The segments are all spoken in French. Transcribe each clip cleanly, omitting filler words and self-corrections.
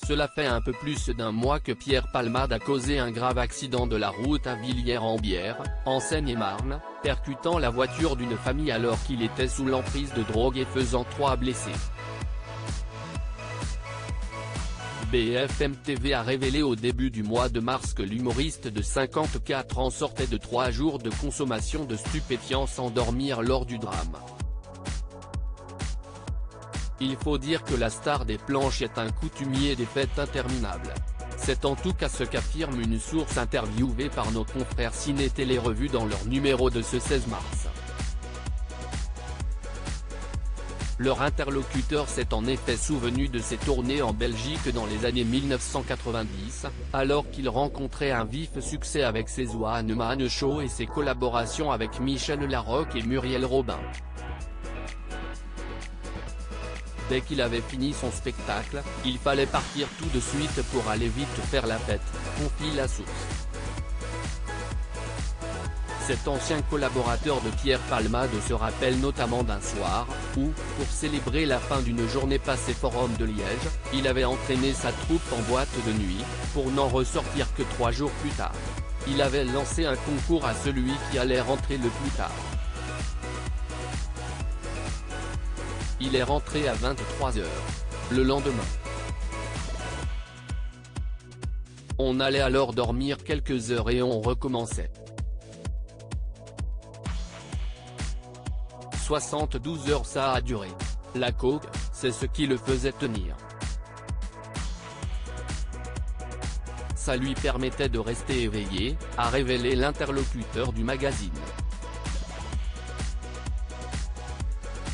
Cela fait un peu plus d'un mois que Pierre Palmade a causé un grave accident de la route à Villiers-en-Bière, en Seine-et-Marne, percutant la voiture d'une famille alors qu'il était sous l'emprise de drogue et faisant 3 blessés. BFM TV a révélé au début du mois de mars que l'humoriste de 54 ans sortait de 3 jours de consommation de stupéfiants sans dormir lors du drame. Il faut dire que la star des planches est un coutumier des fêtes interminables. C'est en tout cas ce qu'affirme une source interviewée par nos confrères Ciné Télé Revue dans leur numéro de ce 16 mars. Leur interlocuteur s'est en effet souvenu de ses tournées en Belgique dans les années 1990, alors qu'il rencontrait un vif succès avec ses One Man Show et ses collaborations avec Michel Larocque et Muriel Robin. Dès qu'il avait fini son spectacle, il fallait partir tout de suite pour aller vite faire la fête, confie la source. Cet ancien collaborateur de Pierre Palmade se rappelle notamment d'un soir, où, pour célébrer la fin d'une journée passée Forum de Liège, il avait entraîné sa troupe en boîte de nuit, pour n'en ressortir que 3 jours plus tard. Il avait lancé un concours à celui qui allait rentrer le plus tard. Il est rentré à 23 h. Le lendemain. On allait alors dormir quelques heures et on recommençait. 72 heures ça a duré. La coke, c'est ce qui le faisait tenir. Ça lui permettait de rester éveillé, a révélé l'interlocuteur du magazine.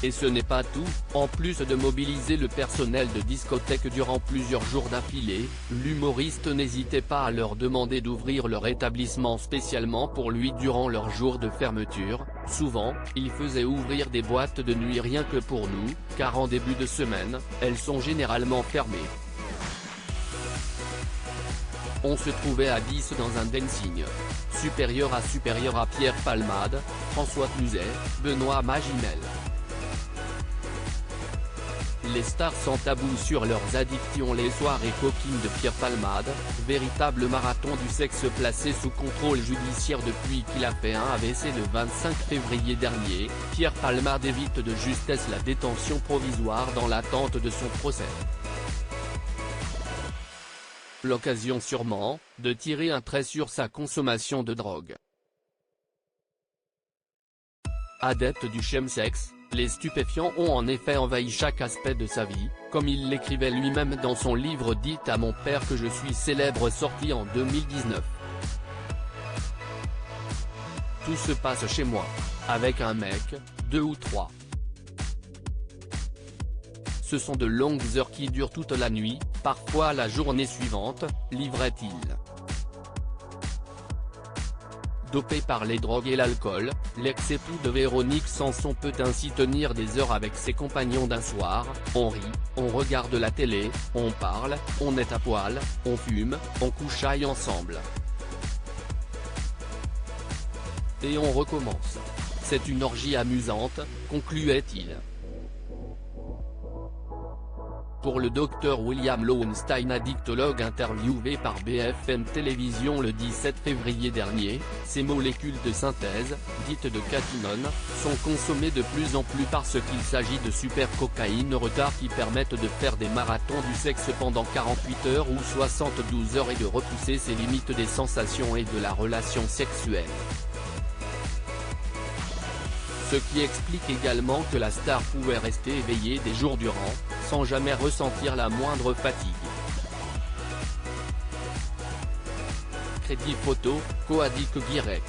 Et ce n'est pas tout, en plus de mobiliser le personnel de discothèque durant plusieurs jours d'affilée, l'humoriste n'hésitait pas à leur demander d'ouvrir leur établissement spécialement pour lui durant leurs jours de fermeture. Souvent, il faisait ouvrir des boîtes de nuit rien que pour nous, car en début de semaine, elles sont généralement fermées. On se trouvait à 10 dans un dancing. Supérieur à Pierre Palmade, François Cluzet, Benoît Magimel. Les stars sans tabou sur leurs addictions. Les soirées coquines de Pierre Palmade, véritable marathon du sexe placé sous contrôle judiciaire depuis qu'il a fait un AVC le 25 février dernier. Pierre Palmade évite de justesse la détention provisoire dans l'attente de son procès. L'occasion sûrement, de tirer un trait sur sa consommation de drogue. Adepte du chemsex, les stupéfiants ont en effet envahi chaque aspect de sa vie, comme il l'écrivait lui-même dans son livre « Dites à mon père que je suis célèbre » sorti en 2019. Tout se passe chez moi. Avec un mec, 2 ou 3. Ce sont de longues heures qui durent toute la nuit, parfois la journée suivante, livrait-il. Dopé par les drogues et l'alcool, l'ex-époux de Véronique Sanson peut ainsi tenir des heures avec ses compagnons d'un soir. On rit, on regarde la télé, on parle, on est à poil, on fume, on couchaille ensemble. Et on recommence. C'est une orgie amusante, concluait-il. Pour le docteur William Lowenstein, addictologue interviewé par BFM Télévision le 17 février dernier, ces molécules de synthèse, dites de catinone, sont consommées de plus en plus parce qu'il s'agit de super-cocaïne retard qui permettent de faire des marathons du sexe pendant 48 heures ou 72 heures et de repousser ses limites des sensations et de la relation sexuelle. Ce qui explique également que la star pouvait rester éveillée des jours durant, sans jamais ressentir la moindre fatigue. Crédit photo, Coadic Guirec.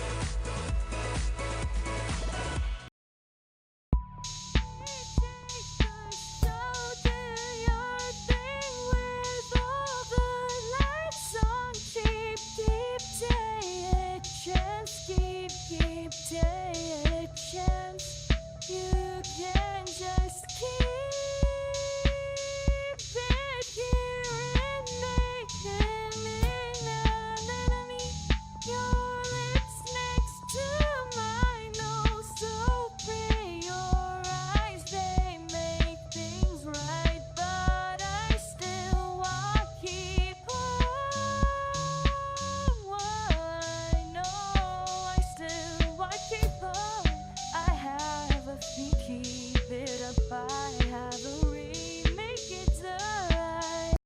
Keep